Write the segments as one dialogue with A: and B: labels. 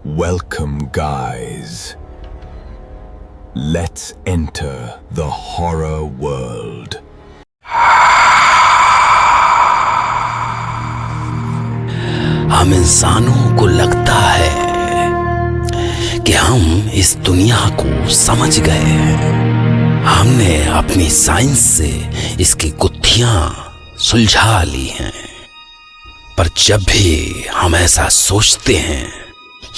A: Welcome, guys. Let's enter the horror world.
B: हम इंसानों को लगता है कि हम इस दुनिया को समझ गए हैं। हमने अपनी साइंस से इसकी गुत्थियां सुलझा ली हैं। पर जब भी हम ऐसा सोचते हैं,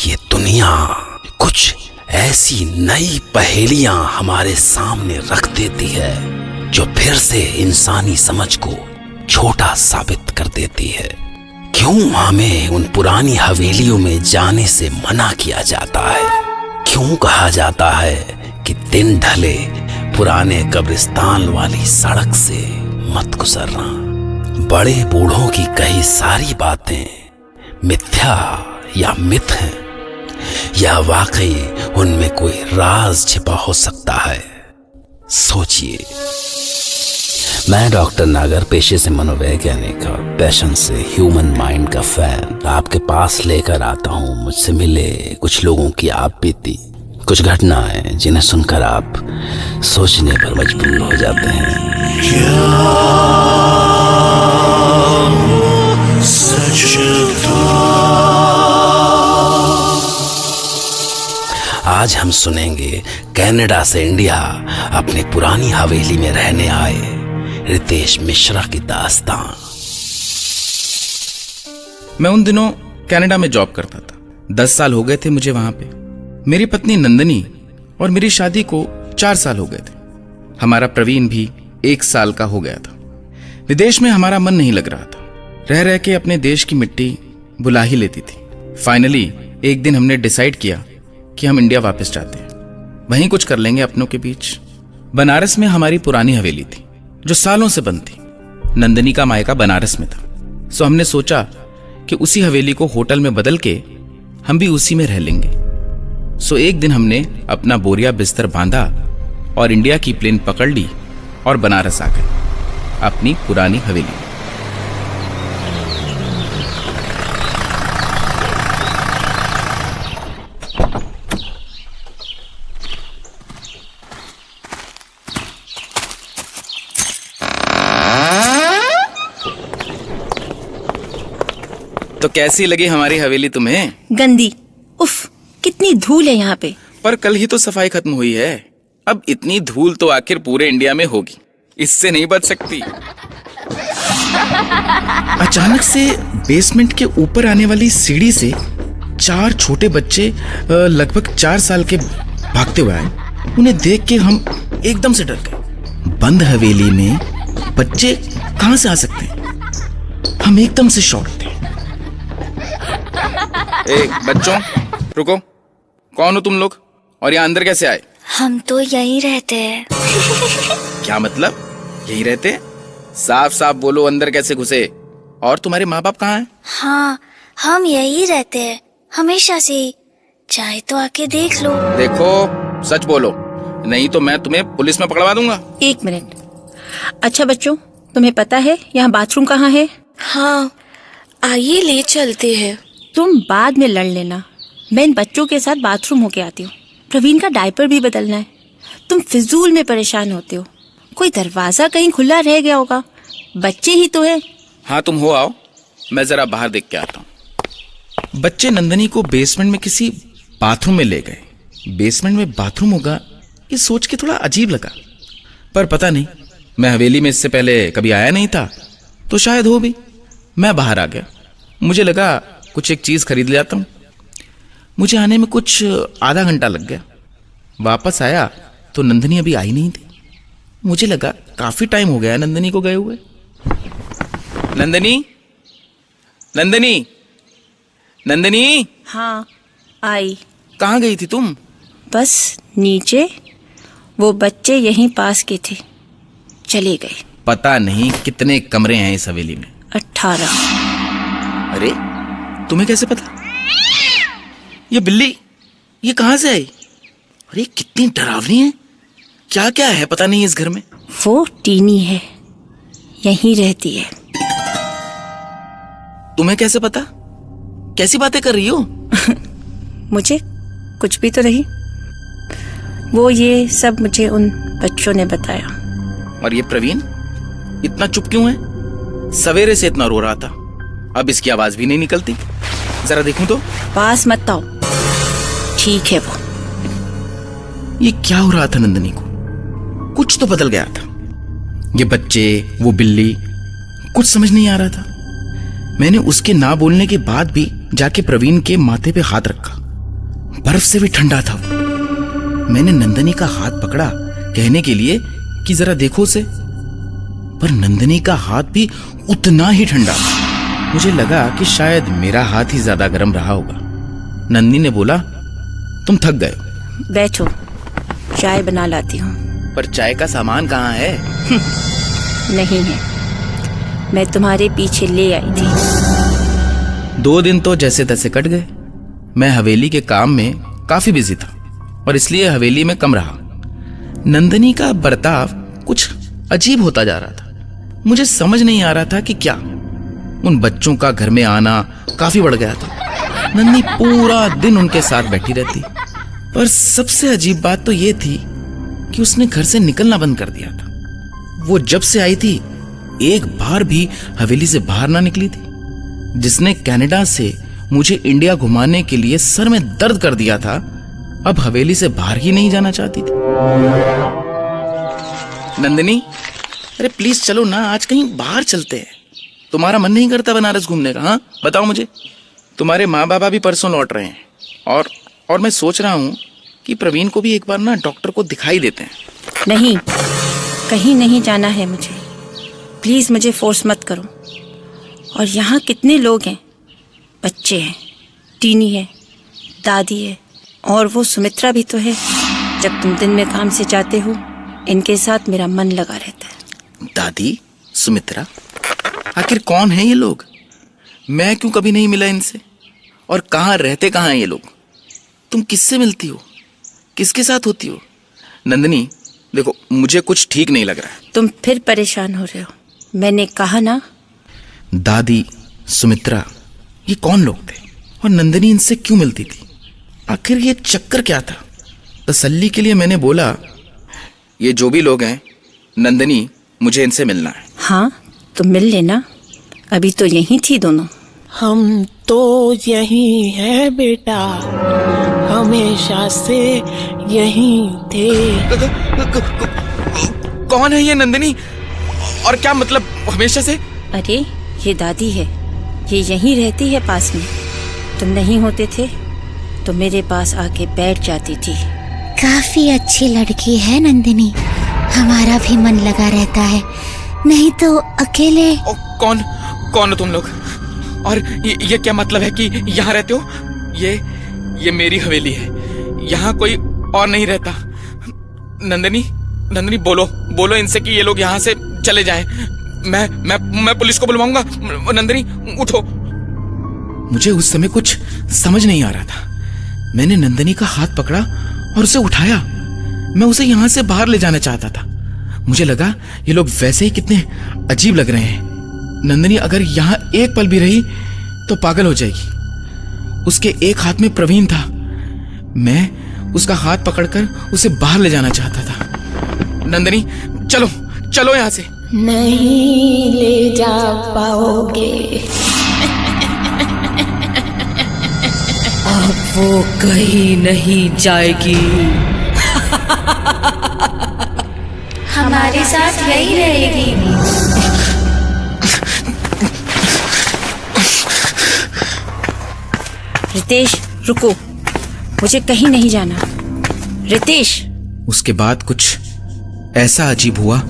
B: ये दुनिया कुछ ऐसी नई पहेलियां हमारे सामने रख देती है जो फिर से इंसानी समझ को छोटा साबित कर देती है। क्यों हमें उन पुरानी हवेलियों में जाने से मना किया जाता है? क्यों कहा जाता है कि दिन ढले पुराने कब्रिस्तान वाली सड़क से मत गुजरना? बड़े बूढ़ों की कही सारी बातें मिथ्या या मिथ हैं, या वाकई उनमें कोई राज छिपा हो सकता है? सोचिए। मैं डॉक्टर नागर, पेशे से मनोवैज्ञानिक और पैशन से ह्यूमन माइंड का फैन, आपके पास लेकर आता हूं मुझसे मिले कुछ लोगों की आप बीती, कुछ घटनाएं जिन्हें सुनकर आप सोचने पर मजबूर हो जाते हैं। आज हम सुनेंगे कनाडा से इंडिया अपनी पुरानी हवेली में रहने आए रितेश मिश्रा की दास्तान।
C: मैं उन दिनों कनाडा में जॉब करता था। 10 साल हो गए थे मुझे वहां पे। मेरी पत्नी नंदनी और मेरी शादी को 4 साल हो गए थे। हमारा प्रवीण भी 1 साल का हो गया था। विदेश में हमारा मन नहीं लग रहा था। रह रह के अपने देश की मिट्टी बुला ही लेती थी। फाइनली एक दिन हमने डिसाइड किया कि हम इंडिया वापस जाते हैं, वहीं कुछ कर लेंगे अपनों के बीच। बनारस में हमारी पुरानी हवेली थी जो सालों से बंद थी। नंदनी का मायका बनारस में था, सो हमने सोचा कि उसी हवेली को होटल में बदल के हम भी उसी में रह लेंगे। सो एक दिन हमने अपना बोरिया बिस्तर बांधा और इंडिया की प्लेन पकड़ ली और बनारस आ गए अपनी पुरानी हवेली। तो कैसी लगी हमारी हवेली तुम्हें?
D: गंदी। उफ, कितनी धूल है यहाँ पे।
C: पर कल ही तो सफाई खत्म हुई है। अब इतनी धूल तो आखिर पूरे इंडिया में होगी, इससे नहीं बच सकती। अचानक से बेसमेंट के ऊपर आने वाली सीढ़ी से 4 छोटे बच्चे लगभग 4 साल के भागते हुए आए। उन्हें देख के हम एकदम से डर गए। बंद हवेली में बच्चे कहां से आ सकते हैं? हम एकदम से शॉक थे। बच्चों रुको, कौन हो तुम लोग और यहाँ अंदर कैसे आए?
E: हम तो यहीं रहते हैं।
C: क्या मतलब यहीं रहते हैं? साफ साफ बोलो, अंदर कैसे घुसे? और तुम्हारे माँ बाप कहाँ हैं?
E: हाँ, हम यहीं रहते हैं हमेशा से ही। चाहे तो आके देख लो।
C: देखो, सच बोलो, नहीं तो मैं तुम्हें पुलिस में पकड़वा दूंगा।
D: 1 मिनट। अच्छा बच्चों, तुम्हें पता है यहाँ बाथरूम कहाँ है?
E: हाँ, आइए ले चलते हैं।
D: तुम बाद में लड़ लेना, मैं इन बच्चों के साथ बाथरूम होके आती हूँ। प्रवीण का डायपर भी बदलना है। तुम फिजूल में परेशान होते हो। कोई दरवाजा कहीं खुला रह गया होगा, बच्चे ही तो है।
C: हाँ तुम हो, आओ, मैं जरा बाहर देख के आता हूँ। बच्चे नंदनी को बेसमेंट में किसी बाथरूम में ले गए। बेसमेंट में बाथरूम होगा ये सोच के थोड़ा अजीब लगा, पर पता नहीं, मैं हवेली में इससे पहले कभी आया नहीं था तो शायद हो भी। मैं बाहर आ गया। मुझे लगा कुछ एक चीज खरीद ले आता हूँ। मुझे आने में कुछ आधा घंटा लग गया। वापस आया तो नंदनी अभी आई नहीं थी। मुझे लगा काफी टाइम हो गया नंदनी को गए हुए। नंदनी, नंदनी, नंदनी।
D: हाँ आई।
C: कहाँ गई थी तुम?
D: बस नीचे, वो बच्चे यहीं पास के थे, चले गए।
C: पता नहीं कितने कमरे हैं इस हवेली में।
D: 18।
C: अरे तुम्हें कैसे पता? ये बिल्ली ये कहाँ से आई? अरे कितनी डरावनी है। क्या क्या है पता नहीं इस घर में।
D: वो टीनी है, यहीं रहती है।
C: तुम्हें कैसे पता? कैसी बातें कर रही हो?
D: मुझे कुछ भी तो नहीं। वो ये सब मुझे उन बच्चों ने बताया।
C: और ये प्रवीण इतना चुप क्यों है? सवेरे से इतना रो रहा था, अब इसकी आवाज भी नहीं निकलती। जरा देखूं तो।
D: पास मत आओ। ठीक है। वो
C: ये क्या हो रहा था नंदिनी को? कुछ तो बदल गया था। ये बच्चे, वो बिल्ली, कुछ समझ नहीं आ रहा था। मैंने उसके ना बोलने के बाद भी जाके प्रवीण के माथे पे हाथ रखा। बर्फ से भी ठंडा था वो। मैंने नंदिनी का हाथ पकड़ा कहने के लिए कि जरा देखो उसे, पर नंदिनी का हाथ भी उतना ही ठंडा था। मुझे लगा कि शायद मेरा हाथ ही ज्यादा गर्म रहा होगा। नंदिनी ने बोला, तुम थक गए हो,
D: बैठो, चाय बना लाती हूँ।
C: पर चाय का सामान कहाँ है?
D: नहीं है, मैं तुम्हारे पीछे ले आई थी।
C: 2 दिन तो जैसे तैसे कट गए। मैं हवेली के काम में काफी बिजी था और इसलिए हवेली में कम रहा। नंदिनी का बर्ताव कुछ अजीब होता जा रहा था। मुझे समझ नहीं आ रहा था कि क्या। उन बच्चों का घर में आना काफी बढ़ गया था। नंदिनी पूरा दिन उनके साथ बैठी रहती, पर सबसे अजीब बात तो ये थी कि उसने घर से निकलना बंद कर दिया था। वो जब से आई थी एक बार भी हवेली से बाहर ना निकली थी। जिसने कनाडा से मुझे इंडिया घुमाने के लिए सर में दर्द कर दिया था, अब हवेली से बाहर ही नहीं जाना चाहती थी। नंदिनी, अरे प्लीज चलो ना, आज कहीं बाहर चलते हैं। तुम्हारा मन नहीं करता बनारस घूमने का? हाँ बताओ मुझे। तुम्हारे माँ बाबा भी परसों लौट रहे हैं और मैं सोच रहा हूँ कि प्रवीण को भी एक बार ना डॉक्टर को दिखाई देते हैं।
D: नहीं, कहीं नहीं जाना है मुझे। प्लीज मुझे फोर्स मत करो। और यहाँ कितने लोग हैं, बच्चे हैं, टीनी है, दादी है, और वो सुमित्रा भी तो है। जब तुम दिन में काम से जाते हो, इनके साथ मेरा मन लगा रहता है।
C: दादी, सुमित्रा, आखिर कौन है ये लोग? मैं क्यों कभी नहीं मिला इनसे? और कहाँ रहते कहाँ हैं ये लोग? तुम किससे मिलती हो? किसके साथ होती हो? नंदिनी देखो, मुझे कुछ ठीक नहीं लग रहा है।
D: तुम फिर परेशान हो रहे हो। मैंने कहा ना।
C: दादी, सुमित्रा, ये कौन लोग थे और नंदिनी इनसे क्यों मिलती थी? आखिर ये चक्कर क्या था? तसल्ली के लिए मैंने बोला, ये जो भी लोग हैं, नंदिनी, मुझे इनसे मिलना है।
D: हाँ तो मिल लेना, अभी तो यहीं थी दोनों।
F: हम तो यहीं है बेटा, हमेशा से यहीं थे।
C: कौन है ये नंदिनी? और क्या मतलब हमेशा से?
D: अरे ये दादी है, ये यहीं रहती है पास में। तुम नहीं होते थे तो मेरे पास आके बैठ जाती थी।
E: काफी अच्छी लड़की है नंदिनी, हमारा भी मन लगा रहता है। नहीं तो अकेले।
C: कौन हो तुम लोग? और ये क्या मतलब है कि यहाँ रहते हो? ये मेरी हवेली है, यहाँ कोई और नहीं रहता। नंदिनी, बोलो इनसे कि ये लोग यहाँ से चले जाएं। मैं पुलिस को बुलवाऊंगा। नंदिनी उठो। मुझे उस समय कुछ समझ नहीं आ रहा था। मैंने नंदिनी का हाथ पकड़ा और उसे उठाया। मैं उसे यहाँ से बाहर ले जाना चाहता था। मुझे लगा ये लोग वैसे ही कितने अजीब लग रहे हैं। नंदिनी अगर यहाँ एक पल भी रही तो पागल हो जाएगी। उसके एक हाथ में प्रवीण था। मैं उसका हाथ पकड़कर उसे बाहर ले जाना चाहता था। नंदिनी, चलो यहाँ से।
F: नहीं ले जा पाओगे।
G: अब वो कहीं नहीं जाएगी।
E: हमारे साथ यही रहेगी।
D: रितेश रुको, मुझे कहीं नहीं जाना। रितेश।
C: उसके बाद कुछ ऐसा अजीब हुआ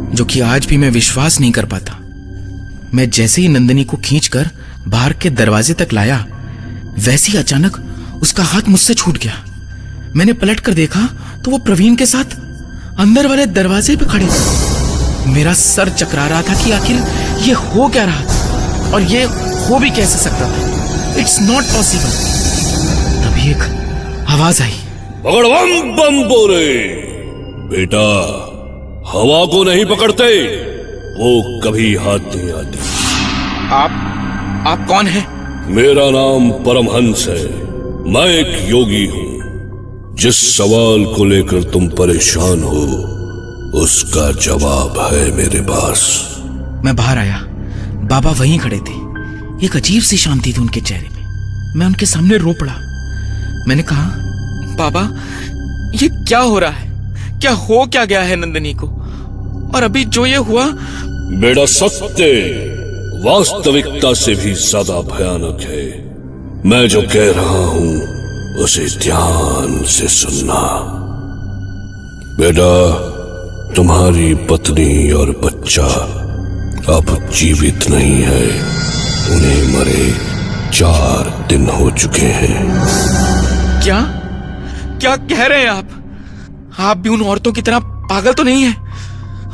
C: जो कि आज भी मैं विश्वास नहीं कर पाता। मैं जैसे ही नंदिनी को खींचकर बाहर के दरवाजे तक लाया, वैसे ही अचानक उसका हाथ मुझसे छूट गया। मैंने पलटकर देखा तो वो प्रवीण के साथ अंदर वाले दरवाजे पे खड़े थे। मेरा सर चकरा रहा था कि आखिर ये हो क्या रहा था और ये हो भी कैसे सकता था। It's not possible. तभी एक आवाज आई,
A: पकड़वम बम बोरे। बेटा, हवा को नहीं पकड़ते, वो कभी हाथ नहीं आती।
C: आप कौन हैं?
A: मेरा नाम परमहंस है। मैं एक योगी हूं। जिस सवाल को लेकर तुम परेशान हो उसका जवाब है मेरे पास।
C: मैं बाहर आया, बाबा वहीं खड़े थे। एक अजीब सी शांति थी उनके चेहरे पे। मैं उनके सामने रो पड़ा। मैंने कहा, बाबा ये क्या हो रहा है? क्या गया है नंदिनी को? और अभी जो ये हुआ।
A: बेटा, सत्य वास्तविकता से भी ज्यादा भयानक है। मैं जो कह रहा हूं उसे ध्यान से सुनना। बेटा, तुम्हारी पत्नी और बच्चा अब जीवित नहीं है। उन्हें मरे 4 दिन हो चुके हैं।
C: क्या कह रहे हैं आप? आप भी उन औरतों की तरह पागल तो नहीं है?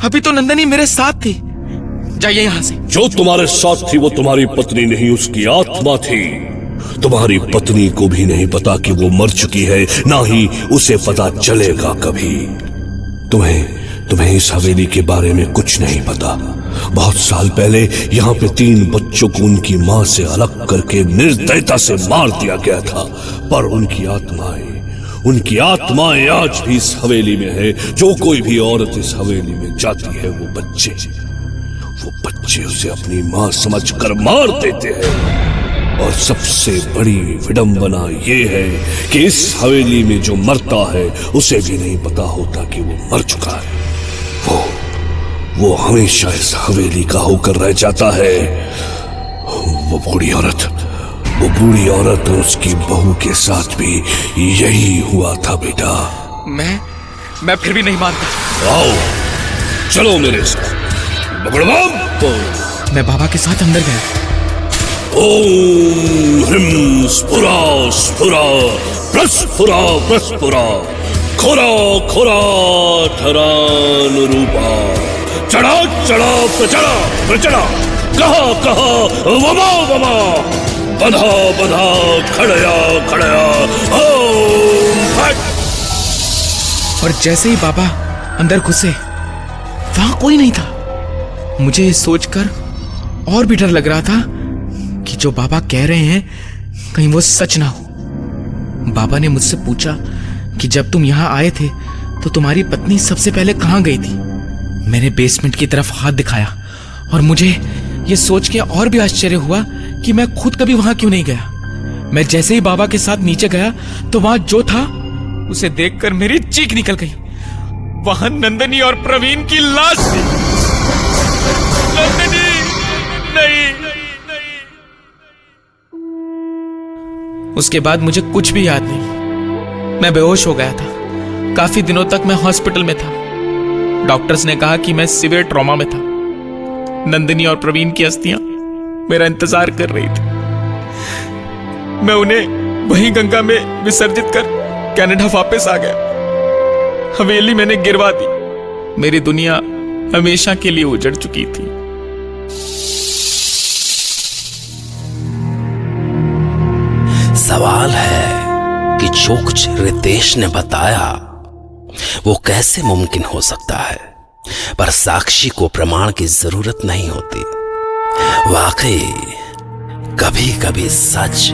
C: अभी तो नंदिनी मेरे साथ थी। जाइए यहां से।
A: जो तुम्हारे साथ थी वो तुम्हारी पत्नी नहीं, उसकी आत्मा थी। तुम्हारी पत्नी को भी नहीं पता कि वो मर चुकी है, ना ही उसे पता चलेगा कभी। तुम्हें इस हवेली के बारे में कुछ नहीं पता। बहुत साल पहले यहाँ पे 3 बच्चों को उनकी माँ से अलग करके निर्दयता से मार दिया गया था। पर उनकी आत्माएं आज भी इस हवेली में है। जो कोई भी औरत इस हवेली में जाती है वो बच्चे उसे अपनी माँ समझकर मार देते हैं। और सबसे बड़ी विडंबना ये है कि इस हवेली में जो मरता है उसे भी नहीं पता होता कि वो मर चुका है। वो हमेशा इस हवेली का होकर रह जाता है। वो बूढ़ी औरत और उसकी बहू के साथ भी यही हुआ था बेटा।
C: मैं फिर भी नहीं मानता।
A: आओ चलो मेरे साथ।
C: मैं बाबा के साथ अंदर गया।
A: ओम ह्रीं स्फुरा स्फुरा प्रस्फुरा प्रस्फुरा खोरा खोरा धरानुरूपा चढ़ा चढ़ा प्रचड़ा प्रचड़ा कहा कहा वमा वमा बधा बधा खड़या खड़या ओम फट।
C: और जैसे ही बाबा अंदर घुसे वहां कोई नहीं था। मुझे ये सोचकर और भी डर लग रहा था कि जो बाबा कह रहे हैं कहीं वो सच ना हो। बाबा ने मुझसे पूछा कि जब तुम यहां आए थे तो तुम्हारी पत्नी सबसे पहले कहां गई थी। मैंने बेसमेंट की तरफ हाथ दिखाया और मुझे ये सोच के और भी आश्चर्य हुआ कि मैं खुद कभी वहां क्यों नहीं गया। मैं जैसे ही बाबा के साथ नीचे गया तो वहां जो था उसे देखकर मेरी चीख निकल गई। वहां नंदिनी और प्रवीण की लाश थी। नंदिनी नहीं। उसके बाद मुझे कुछ भी याद नहीं। मैं बेहोश हो गया था। काफी दिनों तक मैं हॉस्पिटल में था। डॉक्टर्स ने कहा कि मैं सीवियर ट्रॉमा में था। नंदिनी और प्रवीण की अस्थियां मेरा इंतजार कर रही थी। मैं उन्हें वहीं गंगा में विसर्जित कर कनाडा वापस आ गया। हवेली मैंने गिरवा दी। मेरी दुनिया हमेशा के लिए उजड़ चुकी थी।
B: सवाल है कि जो कुछ रितेश ने बताया वो कैसे मुमकिन हो सकता है, पर साक्षी को प्रमाण की जरूरत नहीं होती। वाकई कभी कभी सच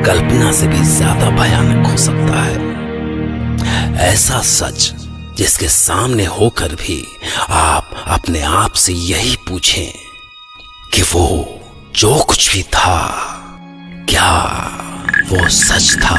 B: कल्पना से भी ज्यादा भयानक हो सकता है। ऐसा सच जिसके सामने होकर भी आप अपने आप से यही पूछें कि वो जो कुछ भी था, क्या वो सच था?